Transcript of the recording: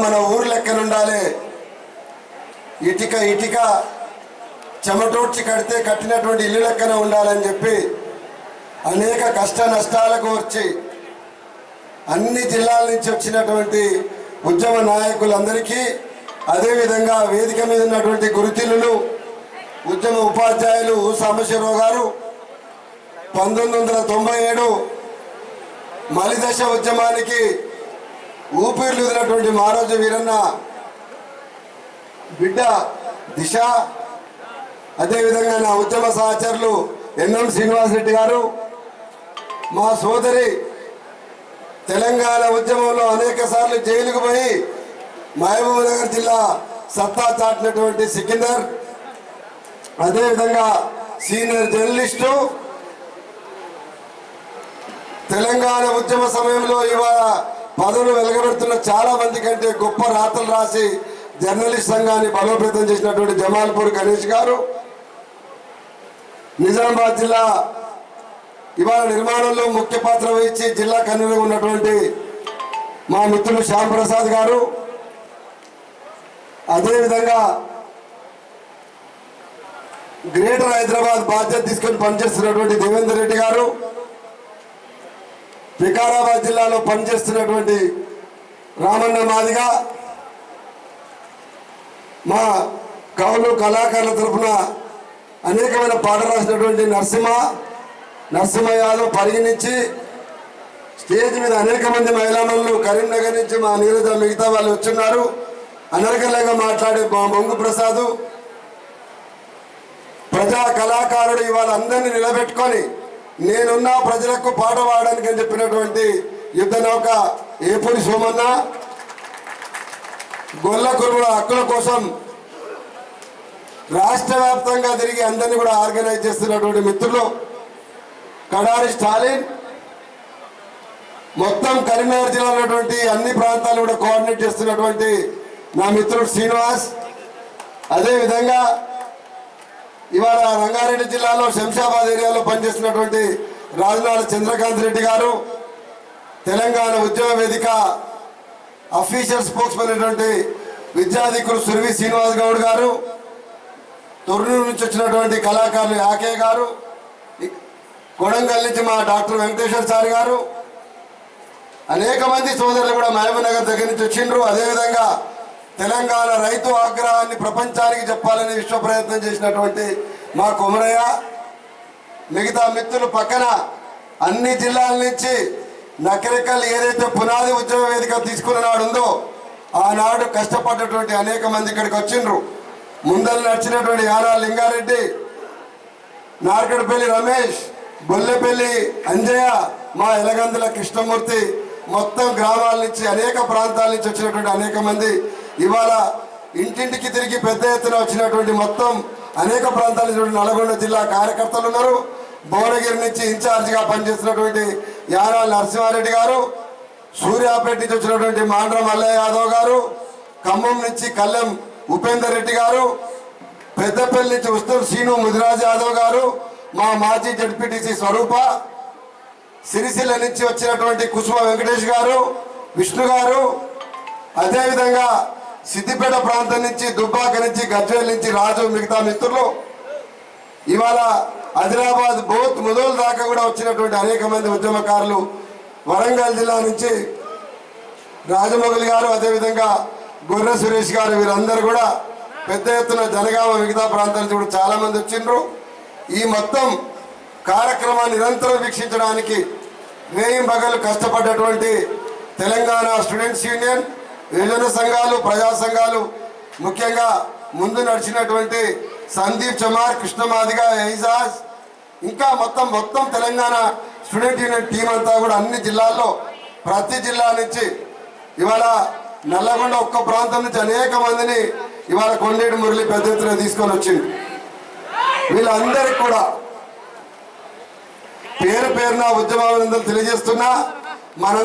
మన ఊరు లెక్కన ఉండాలి, ఇటుక ఇటుక చెమటోడ్చి కడితే కట్టినటువంటి ఇల్లు లెక్కన ఉండాలని చెప్పి అనేక కష్ట నష్టాలకు వచ్చి అన్ని జిల్లాల నుంచి వచ్చినటువంటి ఉద్యమ నాయకులందరికీ, అదేవిధంగా వేదిక మీద ఉన్నటువంటి గురుతిల్లులు ఉద్యమ ఉపాధ్యాయులు సాంబశివరావు గారు 1997 మలిదశ ఉద్యమానికి ఊపిరిలుదినటువంటి మారోజు వీరన్న బిడ్డ దిశ, అదేవిధంగా నా ఉద్యమ సహచరులు ఎన్ఎం శ్రీనివాసరెడ్డి గారు, మా సోదరి తెలంగాణ ఉద్యమంలో అనేక సార్లు జైలుకు పోయి మహబూబ్నగర్ జిల్లా సత్తా చాటినటువంటి సికిందర్, అదేవిధంగా సీనియర్ జర్నలిస్టు, తెలంగాణ ఉద్యమ సమయంలో ఇవాళ పదవులు వెలగబెడుతున్న చాలా మంది కంటే గొప్ప రాతలు రాసి జర్నలిస్ట్ సంఘాన్ని బలోపేతం చేసినటువంటి జమాల్పూర్ గణేష్ గారు, నిజామాబాద్ జిల్లా ఇవాళ నిర్మాణంలో ముఖ్య పాత్ర వహించి జిల్లా కన్వీనర్ ఉన్నటువంటి మా మిత్రులు శ్యామ్ ప్రసాద్ గారు, అదేవిధంగా గ్రేటర్ హైదరాబాద్ బాధ్యత తీసుకొని పనిచేస్తున్నటువంటి దేవేందర్ రెడ్డి గారు, వికారాబాద్ జిల్లాలో పనిచేస్తున్నటువంటి రామన్న మాదిగా, మా కవులు కళాకారుల తరఫున అనేకమైన పాటలు రాసినటువంటి నరసింహ యాదవ్ పరిగణించి స్టేజ్ మీద అనేక మంది మహిళామణులు కరీంనగర్ నుంచి మా నీరజ మిగతా వాళ్ళు వచ్చున్నారు. అనర్గళంగా మాట్లాడే మా మంగు ప్రసాదు ప్రజా కళాకారుడు ఇవాళ అందరినీ నిలబెట్టుకొని నేనున్నా ప్రజలకు పాట పాడడానికి అని చెప్పినటువంటి యుద్ధ నౌక ఏపూరి సోమన్న, గొల్ల కురుల హక్కుల కోసం రాష్ట్ర వ్యాప్తంగా తిరిగి అందరినీ కూడా ఆర్గనైజ్ చేస్తున్నటువంటి మిత్రులు కడారి స్టాలిన్, మొత్తం కరీంనగర్ జిల్లాలో ఉన్నటువంటి అన్ని ప్రాంతాలు కూడా కోఆర్డినేట్ చేస్తున్నటువంటి నా మిత్రుడు శ్రీనివాస్, అదేవిధంగా ఇవాళ రంగారెడ్డి జిల్లాలో శంషాబాద్ ఏరియాలో పనిచేస్తున్నటువంటి రాజనాల చంద్రకాంత్ రెడ్డి గారు, తెలంగాణ ఉద్యమ వేదిక అఫీషియల్ స్పోక్స్మెన్ అయినటువంటి విద్యాధికులు సురవి శ్రీనివాస్ గౌడ్ గారు, తొర్రూరు నుంచి వచ్చినటువంటి కళాకారులు యాకే గారు, కొడంగల్ నుంచి మా డాక్టర్ వెంకటేశ్వర చారి గారు, అనేక మంది సోదరులు కూడా మహబూబ్నగర్ దగ్గర నుంచి వచ్చిండ్రు. అదేవిధంగా తెలంగాణ రైతు ఆగ్రహాన్ని ప్రపంచానికి చెప్పాలని విశ్వ ప్రయత్నం చేసినటువంటి మా కొమరయ్య, మిగతా మిత్రులు పక్కన అన్ని జిల్లాల నుంచి నకరికల్ ఏదైతే పునాది ఉద్యమ వేదిక తీసుకున్న నాడు ఉందో ఆనాడు కష్టపడ్డటువంటి అనేక మంది ఇక్కడికి వచ్చిండ్రు. ముందలు నడిచినటువంటి యానా లింగారెడ్డి, నార్కడపల్లి రమేష్, బొల్లెపల్లి అంజయ్య, మా ఎలగందుల కృష్ణమూర్తి, మొత్తం గ్రామాల నుంచి అనేక ప్రాంతాల నుంచి వచ్చినటువంటి అనేక మంది ఇవాళ ఇంటింటికి తిరిగి పెద్ద ఎత్తున వచ్చినటువంటి మొత్తం అనేక ప్రాంతాల నుంచి నల్గొండ జిల్లా కార్యకర్తలు ఉన్నారు. భువనగిరి నుంచి ఇన్ఛార్జిగా పనిచేస్తున్నటువంటి యానా నరసింహారెడ్డి గారు, సూర్యాపేట నుంచి వచ్చినటువంటి మాండ్ర మల్లయ్య యాదవ్ గారు, ఖమ్మం నుంచి కల్లెం ఉపేందర్ రెడ్డి గారు, పెద్దపల్లి నుంచి ఉస్తూరు శ్రీను ముదిరాజ్ యాదవ్ గారు, మా మాజీ జడ్పీటీసీ స్వరూప, సిరిసిల్ల నుంచి వచ్చినటువంటి కుసుమ వెంకటేష్ గారు, విష్ణు గారు, అదేవిధంగా సిద్దిపేట ప్రాంతం నుంచి దుబ్బాక నుంచి గజ్వేల్ నుంచి రాజు, మిగతా మిత్రులు ఇవాళ ఆదిలాబాద్ బోత్ ముదోల్ దాకా కూడా వచ్చినటువంటి అనేక మంది ఉద్యమకారులు, వరంగల్ జిల్లా నుంచి రాజమౌళి గారు, అదేవిధంగా గొర్రె సురేష్ గారు, వీరందరూ కూడా పెద్ద ఎత్తున జనగామ మిగతా ప్రాంతాల నుంచి కూడా చాలా మంది వచ్చిండ్రు. ఈ మొత్తం కార్యక్రమాన్ని నిరంతరం వీక్షించడానికి వేయింబగలు కష్టపడ్డటువంటి తెలంగాణ స్టూడెంట్స్ యూనియన్, యువజన సంఘాలు, ప్రజా సంఘాలు, ముఖ్యంగా ముందు నడిచినటువంటి సందీప్ చమార్, కృష్ణమాదిగా, ఎయిజాజ్, ఇంకా మొత్తం తెలంగాణ స్టూడెంట్ యూనియన్ టీం అంతా కూడా అన్ని జిల్లాల్లో ప్రతి జిల్లా నుంచి ఇవాళ నల్లగొండ ఒక్క ప్రాంతం నుంచి అనేక మందిని ఇవాళ కొండేటి మురళి పెద్ద ఎత్తున తీసుకొని వచ్చింది. వీళ్ళందరికీ కూడా పేరున ఉద్యమాభినందనలు తెలియజేస్తున్నా. మనం